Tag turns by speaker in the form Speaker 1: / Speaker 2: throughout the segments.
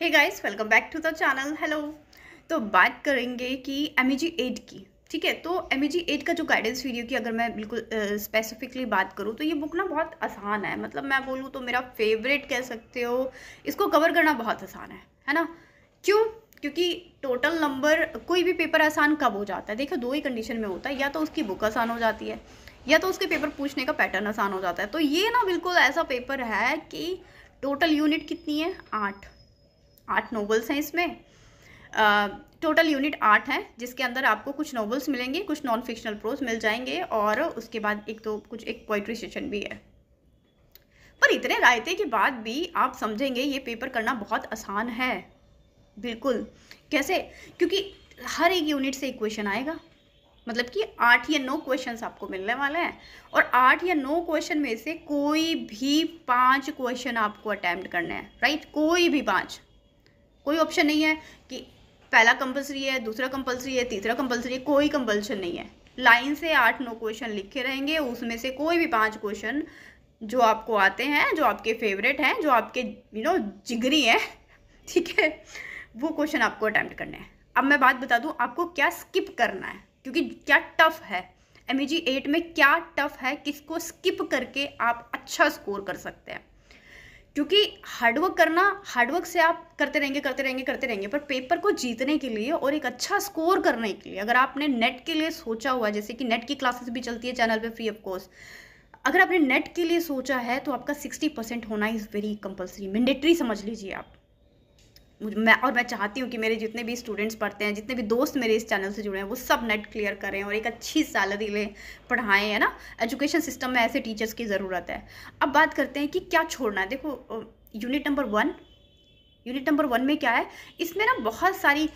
Speaker 1: Hey guys, welcome back to the channel. Hello. तो बात करेंगे कि MEG 8 की। ठीक है, तो MEG 8 का जो गाइडेंस वीडियो की अगर मैं बिल्कुल स्पेसिफिकली बात करूँ तो ये बुक ना बहुत आसान है। मतलब मैं बोलूँ तो मेरा फेवरेट कह सकते हो। इसको कवर करना बहुत आसान है ना। क्यों? क्योंकि टोटल नंबर कोई भी पेपर आसान कब हो जाता है? देखो, दो ही कंडीशन में होता है, या तो उसकी बुक आसान हो जाती है या तो उसके पेपर पूछने का पैटर्न आसान हो जाता है। तो ये ना बिल्कुल ऐसा पेपर है कि टोटल यूनिट कितनी है? 8 नोवेल्स हैं इसमें। टोटल यूनिट 8 है, जिसके अंदर आपको कुछ नोवेल्स मिलेंगे, कुछ नॉन फिक्शनल प्रोज मिल जाएंगे और उसके बाद एक पोइट्री सेशन भी है। पर इतने रायते के बाद भी आप समझेंगे ये पेपर करना बहुत आसान है। बिल्कुल। कैसे? क्योंकि हर एक यूनिट से एक क्वेश्चन आएगा। मतलब कि 8 या 9 क्वेश्चंस आपको मिलने वाले हैं और 8 या 9 क्वेश्चन में से कोई भी 5 क्वेश्चन आपको अटेम्प्ट करने हैं। राइट? कोई भी 5। कोई ऑप्शन नहीं है कि पहला कंपलसरी है, दूसरा कंपलसरी है, तीसरा कंपलसरी है। कोई कंपल्शन नहीं है। लाइन से 8-9 क्वेश्चन लिखे रहेंगे, उसमें से कोई भी 5 क्वेश्चन जो आपको आते हैं, जो आपके फेवरेट हैं, जो आपके जिगरी हैं, ठीक है, वो क्वेश्चन आपको अटेम्प्ट करने हैं। अब मैं बात बता दूं आपको क्या स्किप करना है, क्योंकि क्या टफ है MEG 8 में, क्या टफ है, किसको स्किप करके आप अच्छा स्कोर कर सकते हैं। क्योंकि हार्डवर्क से आप करते रहेंगे, पर पेपर को जीतने के लिए और एक अच्छा स्कोर करने के लिए, अगर आपने नेट के लिए सोचा हुआ, जैसे कि नेट की क्लासेस भी चलती है चैनल पे फ्री ऑफ कोर्स, अगर आपने नेट के लिए सोचा है तो आपका 60% होना इज़ वेरी कंपलसरी, मैंडेटरी समझ लीजिए आप। मैं चाहती हूँ कि मेरे जितने भी स्टूडेंट्स पढ़ते हैं, जितने भी दोस्त मेरे इस चैनल से जुड़े हैं, वो सब नेट क्लियर करें और एक अच्छी सैलरी लें, पढ़ाएं, है ना। एजुकेशन सिस्टम में ऐसे टीचर्स की ज़रूरत है। अब बात करते हैं कि क्या छोड़ना है। देखो, यूनिट नंबर 1 में क्या है, इसमें ना बहुत सारी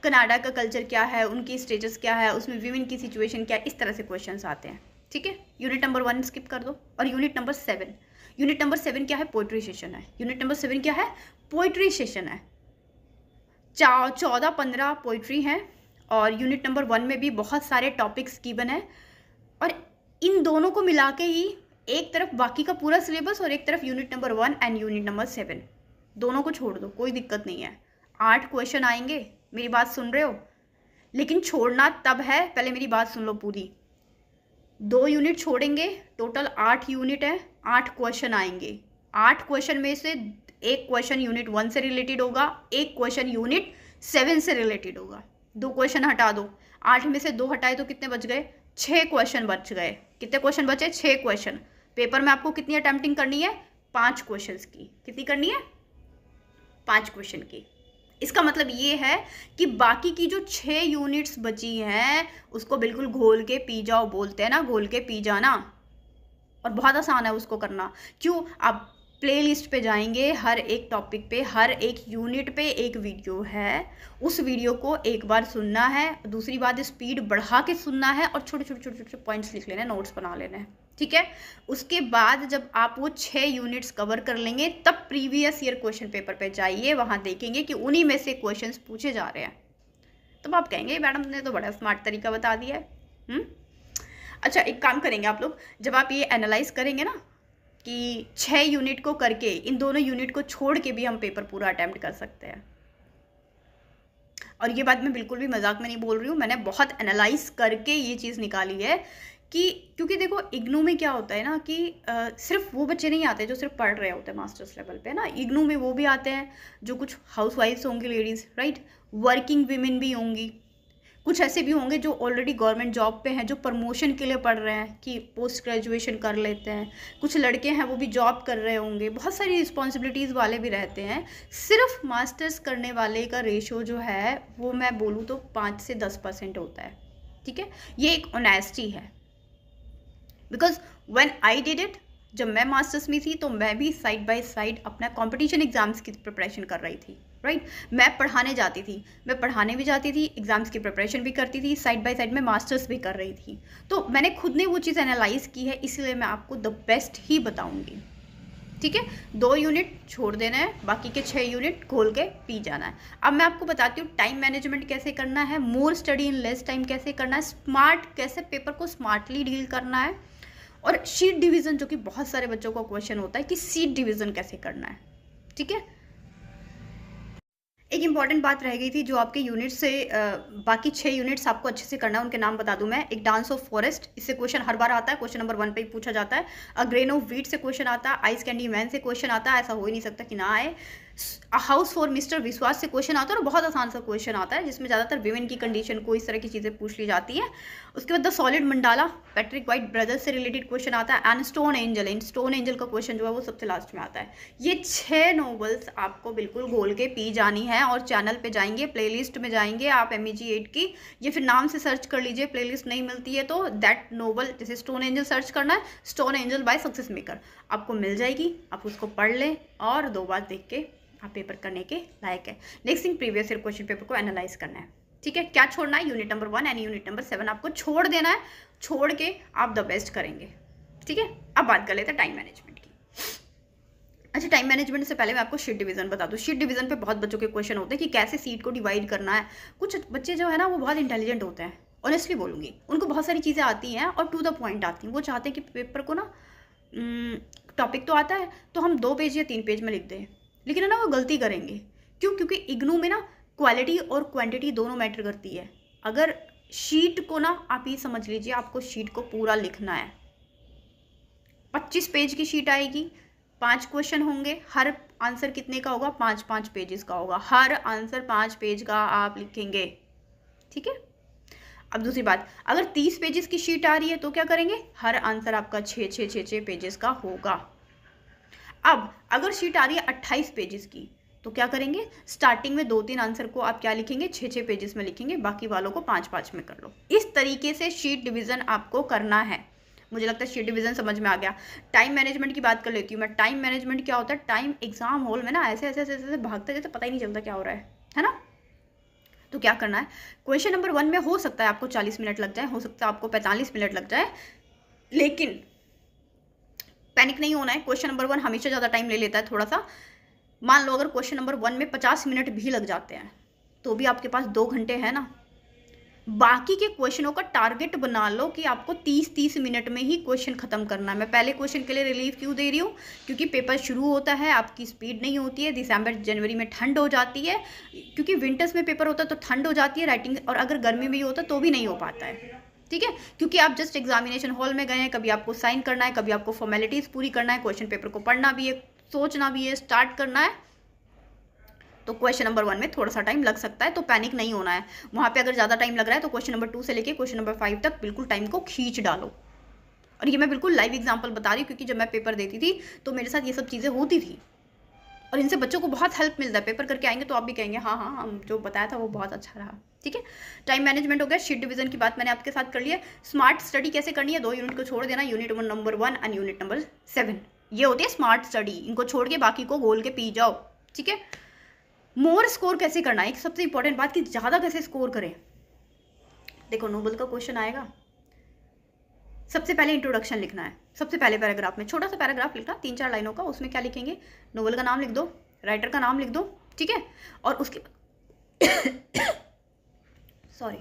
Speaker 1: कनाडा का कल्चर क्या है, उनकी स्टेटस क्या है, उसमें वीमेन की सिचुएशन क्या है, इस तरह से क्वेश्चंस आते हैं। ठीक है, यूनिट नंबर 1 स्किप कर दो। और यूनिट नंबर 7 क्या है? पोइट्री सेशन है। यूनिट नंबर 7 क्या है? पोइट्री सेशन है। 14-15 पोइट्री हैं और यूनिट नंबर 1 में भी बहुत सारे टॉपिक्स गिवन है। और इन दोनों को मिला के ही एक तरफ बाकी का पूरा सिलेबस और एक तरफ unit number 1 and unit number 7, दोनों को छोड़ दो, कोई दिक्कत नहीं है। 8 क्वेश्चन आएंगे, मेरी बात सुन रहे हो? लेकिन छोड़ना तब है, पहले मेरी बात सुन लो पूरी। 2 यूनिट छोड़ेंगे, टोटल 8 यूनिट है, 8 क्वेश्चन आएंगे। 8 क्वेश्चन में से एक क्वेश्चन यूनिट 1 से रिलेटेड होगा, एक क्वेश्चन यूनिट 7 से रिलेटेड होगा। 2 क्वेश्चन हटा दो, 8 में से 2 हटाए तो कितने बच गए? 6 क्वेश्चन बच गए। कितने क्वेश्चन बचे? 6 क्वेश्चन। पेपर में आपको कितनी अटेम्प्टिंग करनी है? 5 क्वेश्चन की। कितनी करनी है? 5 क्वेश्चन की। इसका मतलब ये है कि बाकी की जो 6 यूनिट्स बची हैं उसको बिल्कुल घोल के पी जाओ, बोलते हैं ना, घोल के पी जाना। और बहुत आसान है उसको करना। क्यों? आप प्ले लिस्ट पे जाएंगे, हर एक टॉपिक पे, हर एक यूनिट पे एक वीडियो है, उस वीडियो को एक बार सुनना है, दूसरी बात स्पीड बढ़ा के सुनना है और छोटे छोटे छोटे छोटे पॉइंट्स लिख लेने, नोट्स बना लेने हैं। ठीक है, उसके बाद जब आप वो 6 यूनिट्स कवर कर लेंगे तब प्रीवियस ईयर क्वेश्चन पेपर पे जाइए, वहाँ देखेंगे कि उन्हीं में से क्वेश्चंस पूछे जा रहे हैं। तब आप कहेंगे मैडम ने तो बड़ा स्मार्ट तरीका बता दिया है। अच्छा, एक काम करेंगे आप लोग, जब आप ये एनालाइज करेंगे ना कि 6 यूनिट को करके, इन दोनों यूनिट को छोड़ के भी हम पेपर पूरा अटेम्प्ट कर सकते हैं। और ये बात मैं बिल्कुल भी मजाक में नहीं बोल रही हूँ, मैंने बहुत एनालाइज करके ये चीज़ निकाली है कि क्योंकि देखो इग्नू में क्या होता है ना कि सिर्फ वो बच्चे नहीं आते जो सिर्फ पढ़ रहे होते हैं मास्टर्स लेवल पे ना। इग्नू में वो भी आते हैं जो कुछ हाउस वाइफ्स होंगी, लेडीज़, राइट, वर्किंग वीमेन भी होंगी, कुछ ऐसे भी होंगे जो ऑलरेडी गवर्नमेंट जॉब पे हैं, जो प्रमोशन के लिए पढ़ रहे हैं कि पोस्ट ग्रेजुएशन कर लेते हैं, कुछ लड़के हैं वो भी जॉब कर रहे होंगे, बहुत सारी रिस्पॉन्सिबिलिटीज़ वाले भी रहते हैं। सिर्फ मास्टर्स करने वाले का रेशो जो है वो मैं बोलूँ तो 5 से 10% होता है। ठीक है, ये एक ऑनेस्टी है। Because when I did it, जब मैं मास्टर्स में थी तो मैं भी साइड बाय साइड अपना कंपटीशन एग्जाम्स की प्रिपरेशन कर रही थी। राइट, मैं पढ़ाने भी जाती थी, एग्जाम्स की प्रिपरेशन भी करती थी, साइड बाय साइड में मास्टर्स भी कर रही थी। तो मैंने खुद ने वो चीज़ एनालाइज की है, इसलिए मैं आपको द बेस्ट ही बताऊंगी। ठीक है, 2 यूनिट छोड़ देना है, बाकी के 6 यूनिट खोल के पी जाना है। अब मैं आपको बताती हूँ टाइम मैनेजमेंट कैसे करना है, more study in less time कैसे करना है, स्मार्ट कैसे पेपर को स्मार्टली डील करना है, और शीट डिवीज़न, जो कि बहुत सारे बच्चों को क्वेश्चन होता है कि शीट डिवीज़न कैसे करना है। ठीक है, एक इंपॉर्टेंट बात रह गई थी जो आपके यूनिट से बाकी 6 यूनिट्स आपको अच्छे से करना है, उनके नाम बता दूं मैं। एक डांस ऑफ फॉरेस्ट, इससे क्वेश्चन हर बार आता है, क्वेश्चन नंबर 1 पे ही पूछा जाता है। अ ग्रेन ऑफ व्हीट से क्वेश्चन आता है। आइस कैंडी मैन से क्वेश्चन आता है, ऐसा हो ही नहीं सकता कि ना आए। हाउस फॉर मिस्टर विश्वास से क्वेश्चन आता है और बहुत आसान सा क्वेश्चन आता है जिसमें ज़्यादातर विमेन की कंडीशन को इस तरह की चीज़ें पूछ ली जाती है। उसके बाद the solid mandala, Patrick white brothers से रिलेटेड क्वेश्चन आता है। And stone angel, in stone angel का क्वेश्चन जो है वो सबसे लास्ट में आता है। ये 6 नॉवेल्स आपको बिल्कुल घोल के पी जानी है और चैनल पे जाएंगे, प्लेलिस्ट में जाएंगे आप MEG 8 की, ये फिर नाम से सर्च कर लीजिए, प्लेलिस्ट नहीं मिलती है तो दैट नॉवल, जैसे स्टोन एंजल सर्च करना है, stone angel by success maker, आपको मिल जाएगी। आप उसको पढ़ लें और 2 बार देख के आप पेपर करने के लायक है। Next thing, previous year question paper को एनालाइज करना है, ठीक है। क्या छोड़ना है? Unit number 1 and unit number 7 आपको छोड़ देना है, छोड़ के आप द बेस्ट करेंगे, ठीक है। अब बात कर लेते हैं टाइम मैनेजमेंट की। अच्छा, टाइम मैनेजमेंट से पहले मैं आपको शीट डिवीजन बता दूं। शीट डिवीजन पे बहुत बच्चों के क्वेश्चन होते हैं कि कैसे सीट को डिवाइड करना है। कुछ बच्चे जो है ना वो बहुत इंटेलिजेंट होते हैं, ऑनेस्टली बोलूँगी, उनको बहुत सारी चीज़ें आती हैं और टू द पॉइंट आती हैं। वो चाहते हैं कि पेपर को ना टॉपिक तो आता है तो हम 2 पेज या 3 पेज में लिख दें, लेकिन है ना वो गलती करेंगे। क्यों? क्योंकि इग्नू में ना क्वालिटी और क्वांटिटी दोनों मैटर करती है। अगर शीट को ना, आप ये समझ लीजिए, आपको शीट को पूरा लिखना है, 25 पेज की शीट आएगी, 5 क्वेश्चन होंगे, हर आंसर कितने का होगा? 5-5 पेजेस का होगा, हर आंसर 5 पेज का आप लिखेंगे, ठीक है। अब दूसरी बात, अगर 30 पेजेस की शीट आ रही है तो क्या करेंगे? हर आंसर आपका 6 पेजेस का होगा। अब अगर शीट आ रही है 28 पेजेस की तो क्या करेंगे? स्टार्टिंग में 2-3 आंसर को आप क्या लिखेंगे? 6 पेजेस में लिखेंगे, बाकी वालों को 5-5 में कर लो। इस तरीके से शीट डिवीजन आपको करना है। मुझे लगता है शीट डिवीजन समझ में आ गया। टाइम मैनेजमेंट की बात कर लेती हूँ मैं। टाइम मैनेजमेंट क्या होता है? टाइम एग्जाम हॉल में ना ऐसे ऐसे ऐसे ऐसे भागते जैसे पता ही नहीं चलता क्या हो रहा है ना। तो क्या करना है? क्वेश्चन नंबर 1 में हो सकता है आपको 40 मिनट लग जाए, हो सकता है आपको 45 मिनट लग जाए, लेकिन पैनिक नहीं होना है। क्वेश्चन नंबर 1 हमेशा ज़्यादा टाइम ले लेता है थोड़ा सा। मान लो अगर क्वेश्चन नंबर 1 में 50 मिनट भी लग जाते हैं तो भी आपके पास 2 घंटे है ना। बाकी के क्वेश्चनों का टारगेट बना लो कि आपको 30-30 मिनट में ही क्वेश्चन खत्म करना है। मैं पहले क्वेश्चन के लिए रिलीफ क्यों दे रही हूँ? क्योंकि पेपर शुरू होता है, आपकी स्पीड नहीं होती है। दिसंबर जनवरी में ठंड हो जाती है, क्योंकि विंटर्स में पेपर होता है तो ठंड हो जाती है राइटिंग, और अगर गर्मी में ही होता तो भी नहीं हो पाता है, ठीक है। क्योंकि आप जस्ट एग्जामिनेशन हॉल में गए हैं, कभी आपको साइन करना है, कभी आपको फॉर्मेलिटीज़ पूरी करना है, क्वेश्चन पेपर को पढ़ना भी है, सोचना भी है, स्टार्ट करना है। तो क्वेश्चन नंबर 1 में थोड़ा सा टाइम लग सकता है, तो पैनिक नहीं होना है। वहाँ पे अगर ज़्यादा टाइम लग रहा है तो क्वेश्चन नंबर 2 से लेके क्वेश्चन नंबर 5 तक बिल्कुल टाइम को खींच डालो। और ये मैं बिल्कुल लाइव एग्जांपल बता रही हूँ, क्योंकि जब मैं पेपर देती थी तो मेरे साथ ये सब चीज़ें होती थी और इनसे बच्चों को बहुत हेल्प मिलता है। पेपर करके आएंगे तो आप भी कहेंगे हाँ हाँ हम जो बताया था वो बहुत अच्छा रहा, ठीक है। टाइम मैनेजमेंट हो गया। शीट डिवीजन की बात मैंने आपके साथ कर ली है। स्मार्ट स्टडी कैसे करनी है? 2 यूनिट को छोड़ देना, unit number 1 and unit number 7। ये होती है स्मार्ट स्टडी, इनको छोड़ के बाकी को गोल के पी जाओ, ठीक है। मोर स्कोर कैसे करना है? एक सबसे इंपॉर्टेंट बात कि ज़्यादा कैसे स्कोर करें। देखो, नोबल का क्वेश्चन आएगा, सबसे पहले इंट्रोडक्शन लिखना है। सबसे पहले पैराग्राफ में छोटा सा पैराग्राफ लिखना, 3-4 लाइनों का। उसमें क्या लिखेंगे? नोवेल का नाम लिख दो, राइटर का नाम लिख दो, ठीक है। और उसके सॉरी,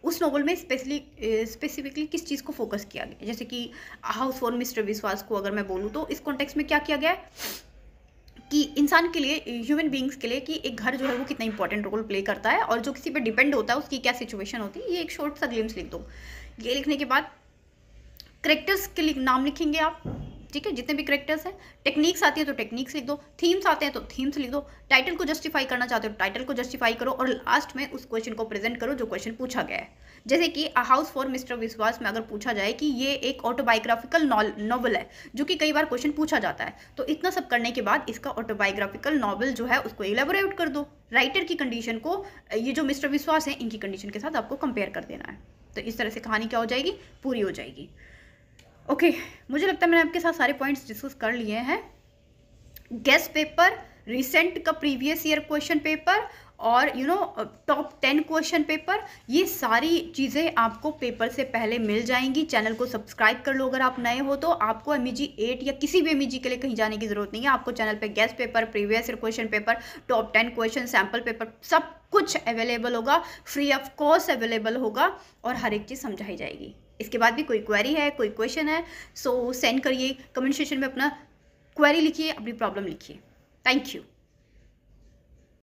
Speaker 1: उस नोवेल में स्पेसिफिकली किस चीज़ को फोकस किया गया। जैसे कि हाउस फॉर मिस्टर विश्वास को अगर मैं बोलूँ तो इस कॉन्टेक्स्ट में क्या किया गया है कि इंसान के लिए, ह्यूमन बींग्स के लिए, कि एक घर जो है वो कितना इंपॉर्टेंट रोल प्ले करता है और जो किसी पे डिपेंड होता है उसकी क्या सिचुएशन होती है। ये एक शॉर्ट सा ग्लिम्स लिख दो। ये लिखने के बाद करेक्टर्स के नाम लिखेंगे आप, ठीक है, जितने भी करेक्टर्स हैं। टेक्निक्स आती है तो टेक्निक्स लिख दो, थीम्स आते हैं तो थीम्स लिख दो। टाइटल को जस्टिफाई करना चाहते हो टाइटल को जस्टिफाई करो, और लास्ट में उस क्वेश्चन को प्रेजेंट करो जो क्वेश्चन पूछा गया है। जैसे कि अ हाउस फॉर मिस्टर विश्वास में अगर पूछा जाए कि ये एक ऑटोबायोग्राफिकल नॉवल है, जो कि कई बार क्वेश्चन पूछा जाता है, तो इतना सब करने के बाद इसका ऑटोबायोग्राफिकल नॉवल जो है उसको इलेबोरेट कर दो। राइटर की कंडीशन को ये जो मिस्टर विश्वास है इनकी कंडीशन के साथ आपको कंपेयर कर देना है। तो इस तरह से कहानी क्या हो जाएगी? पूरी हो जाएगी। ओके, मुझे लगता है मैंने आपके साथ सारे पॉइंट्स डिस्कस कर लिए हैं। गेस्ट पेपर, रिसेंट का प्रीवियस ईयर क्वेश्चन पेपर और टॉप 10 क्वेश्चन पेपर, ये सारी चीज़ें आपको पेपर से पहले मिल जाएंगी। चैनल को सब्सक्राइब कर लो अगर आप नए हो तो। आपको MEG 8 या किसी भी MEG के लिए कहीं जाने की जरूरत नहीं है। आपको चैनल पे guest paper, previous year question paper, top 10 question, sample paper, सब कुछ अवेलेबल होगा, फ्री ऑफ कॉस्ट अवेलेबल होगा और हर एक चीज़ समझाई जाएगी। इसके बाद भी कोई क्वेरी है, कोई क्वेश्चन है, सो सेंड करिए, कमेंट सेक्शन में अपना क्वेरी लिखिए, अपनी प्रॉब्लम लिखिए। Thank you.